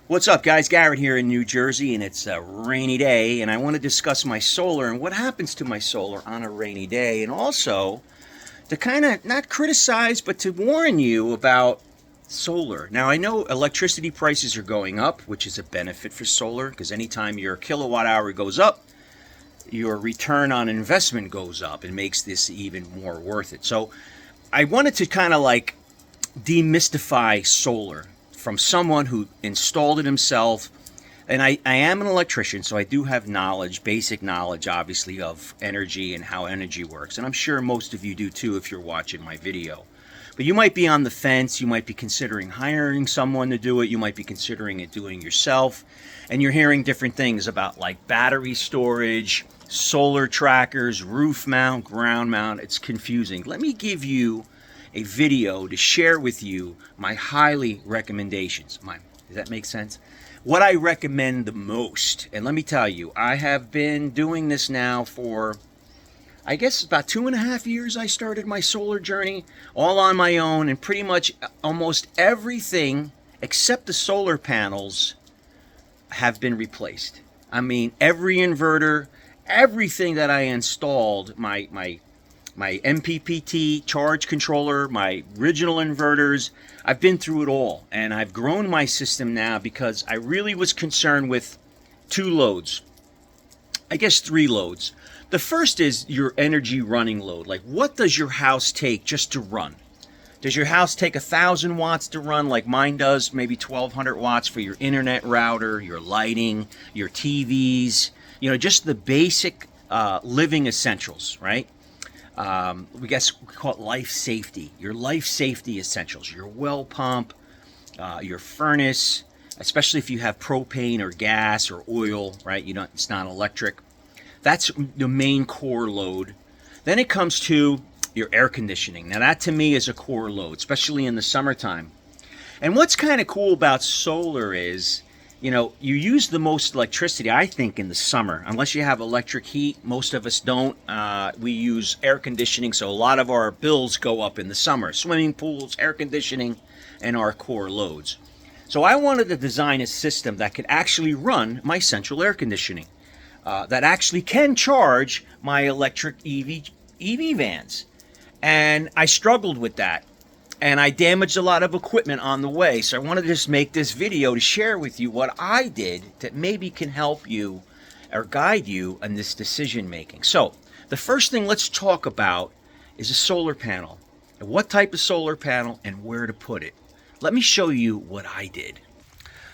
What's up, guys? Garrett here in New Jersey, and it's a rainy day, and I want to discuss my solar and what happens to my solar on a rainy day, and also to kind of not criticize, but to warn you about solar. Now, I know electricity prices are going up, which is a benefit for solar, because anytime your kilowatt hour goes up, your return on investment goes up and makes this even more worth it. So I wanted to kind of like demystify solar from someone who installed it himself. And I am an electrician, so I do have knowledge, basic knowledge, obviously, of energy and how energy works. And I'm sure most of you do too if you're watching my video. But you might be on the fence, you might be considering hiring someone to do it, you might be considering it doing yourself. And you're hearing different things about like battery storage, solar trackers, roof mount, ground mount. It's confusing. Let me give you a video to share with you my highly recommendations. Does that make sense? What I recommend the most. And let me tell you, I have been doing this now for, I guess, about 2.5 years. I started my solar journey all on my own, and pretty much almost everything except the solar panels have been replaced. I mean, every inverter, everything that I installed, my MPPT charge controller, my original inverters, I've been through it all. And I've grown my system now because I really was concerned with two loads. I guess three loads. The first is your energy running load. Like, what does your house take just to run? Does your house take 1,000 watts to run like mine does? Maybe 1,200 watts for your internet router, your lighting, your TVs, just the basic living essentials, right? We call it life safety. Your life safety essentials, your well pump, your furnace, especially if you have propane or gas or oil, right? It's not electric. That's the main core load. Then it comes to your air conditioning. Now that to me is a core load, especially in the summertime. And what's kind of cool about solar is, you use the most electricity, I think, in the summer. Unless you have electric heat, most of us don't. We use air conditioning, so a lot of our bills go up in the summer. Swimming pools, air conditioning, and our core loads. So I wanted to design a system that could actually run my central air conditioning, that actually can charge my electric EV vans. And I struggled with that. And I damaged a lot of equipment on the way. So I wanted to just make this video to share with you what I did that maybe can help you or guide you in this decision making. So the first thing let's talk about is a solar panel. And what type of solar panel and where to put it. Let me show you what I did.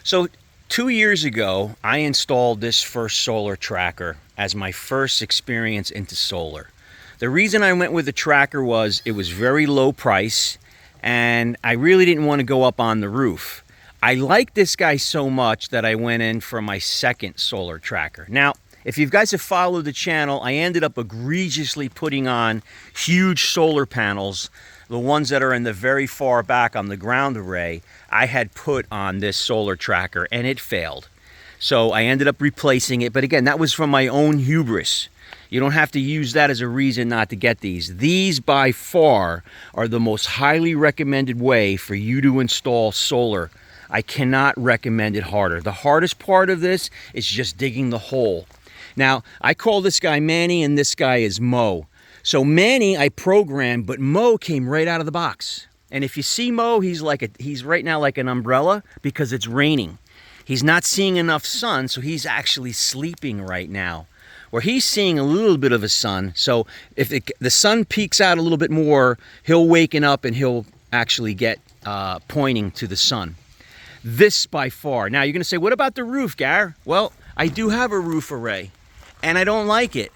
So 2 years ago, I installed this first solar tracker as my first experience into solar. The reason I went with the tracker was it was very low price, and I really didn't want to go up on the roof. I liked this guy so much that I went in for my second solar tracker. Now, if you guys have followed the channel, I ended up egregiously putting on huge solar panels. The ones that are in the very far back on the ground array, I had put on this solar tracker, and it failed. So I ended up replacing it. But again, that was from my own hubris. You don't have to use that as a reason not to get these. These by far are the most highly recommended way for you to install solar. I cannot recommend it harder. The hardest part of this is just digging the hole. Now, I call this guy Manny and this guy is Mo. So Manny I programmed, but Mo came right out of the box. And if you see Mo, he's right now like an umbrella because it's raining. He's not seeing enough sun, so he's actually sleeping right now. Where he's seeing a little bit of the sun. So if the sun peeks out a little bit more, he'll waken up and he'll actually get pointing to the sun. This by far. Now you're going to say, what about the roof, Gar? Well, I do have a roof array, and I don't like it.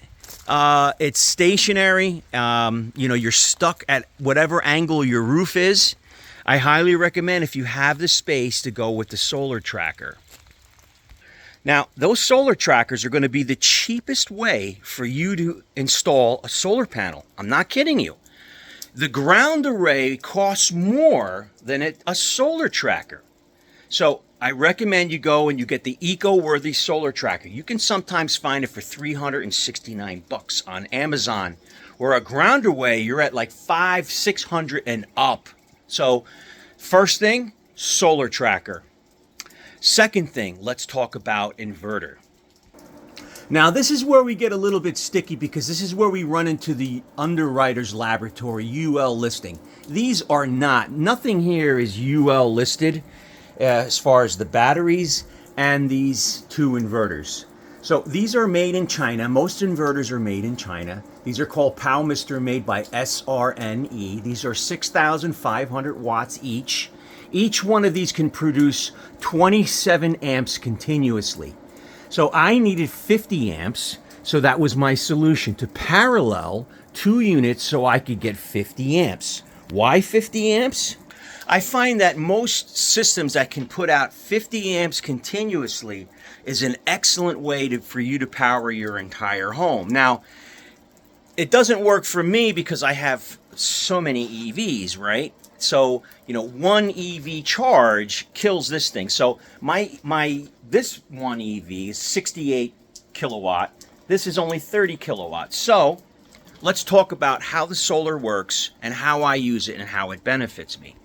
It's stationary. You're stuck at whatever angle your roof is. I highly recommend, if you have the space, to go with the solar tracker. Now, those solar trackers are going to be the cheapest way for you to install a solar panel. I'm not kidding you. The ground array costs more than a solar tracker. So I recommend you go and you get the eco-worthy solar tracker. You can sometimes find it for $369 on Amazon. Where a ground array, you're at like $500, $600 and up. So first thing, solar tracker. Second thing, let's talk about inverter. Now, this is where we get a little bit sticky because this is where we run into the Underwriters Laboratory UL listing. These are not, nothing here is UL listed as far as the batteries and these two inverters. So these are made in China. Most inverters are made in China. These are called Powmister, made by SRNE. These are 6,500 watts each. Each one of these can produce 27 amps continuously. So I needed 50 amps, so that was my solution, to parallel 2 units so I could get 50 amps. Why 50 amps? I find that most systems that can put out 50 amps continuously is an excellent way for you to power your entire home. Now, it doesn't work for me because I have so many EVs, right? So, one EV charge kills this thing. So this one EV is 68 kilowatt. This is only 30 kilowatts. So let's talk about how the solar works and how I use it and how it benefits me.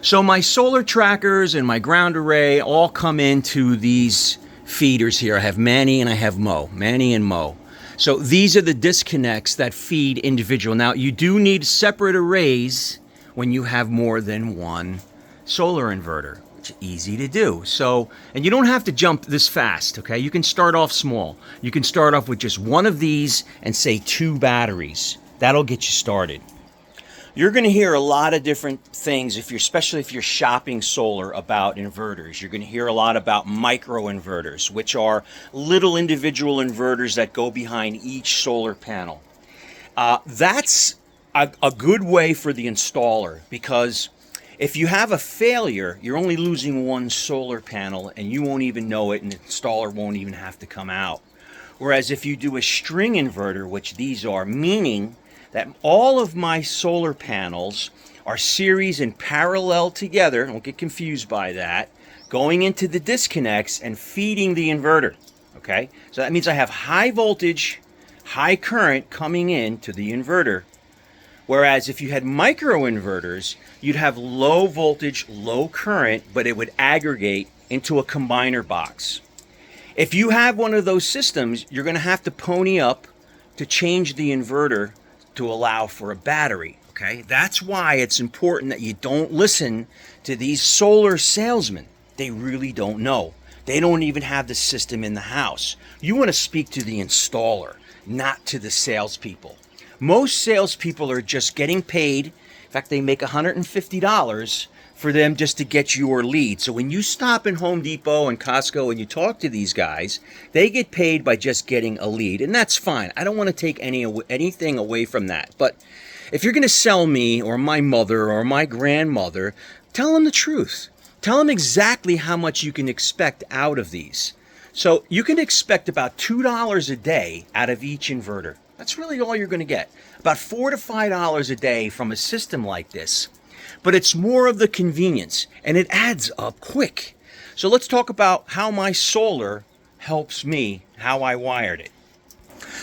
So my solar trackers and my ground array all come into these feeders here. I have Manny and I have Mo. Manny and Mo. So these are the disconnects that feed individual. Now you do need separate arrays when you have more than one solar inverter, which is easy to do. So, and you don't have to jump this fast, okay? You can start off small. You can start off with just one of these and say 2 batteries. That'll get you started. You're going to hear a lot of different things, especially if you're shopping solar, about inverters. You're going to hear a lot about micro inverters, which are little individual inverters that go behind each solar panel. That's a good way for the installer, because if you have a failure, you're only losing one solar panel and you won't even know it, and the installer won't even have to come out. Whereas if you do a string inverter, which these are, meaning that all of my solar panels are series and parallel together, don't get confused by that, going into the disconnects and feeding the inverter, okay? So that means I have high voltage, high current coming in to the inverter. Whereas if you had micro inverters, you'd have low voltage, low current, but it would aggregate into a combiner box. If you have one of those systems, you're going to have to pony up to change the inverter to allow for a battery, okay? That's why it's important that you don't listen to these solar salesmen. They really don't know. They don't even have the system in the house. You want to speak to the installer, not to the salespeople. Most salespeople are just getting paid. In fact, they make $150 for them just to get your lead. So when you stop in Home Depot and Costco and you talk to these guys, they get paid by just getting a lead. And that's fine. I don't want to take anything away from that. But if you're going to sell me or my mother or my grandmother, tell them the truth. Tell them exactly how much you can expect out of these. So you can expect about $2 a day out of each inverter. That's really all you're going to get. About $4 to $5 a day from a system like this. But it's more of the convenience, and it adds up quick. So let's talk about how my solar helps me, how I wired it.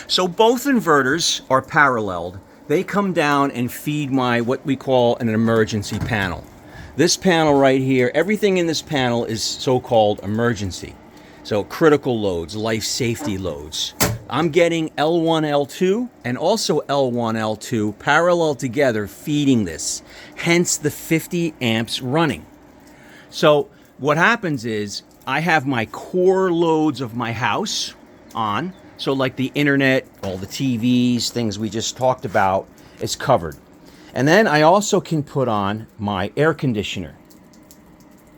So both inverters are paralleled. They come down and feed my, what we call an emergency panel. This panel right here, everything in this panel is so-called emergency. So critical loads, life safety loads. I'm getting L1, L2, and also L1, L2 parallel together feeding this, hence the 50 amps running. So what happens is I have my core loads of my house on, so like the internet, all the TVs, things we just talked about is covered. And then I also can put on my air conditioner.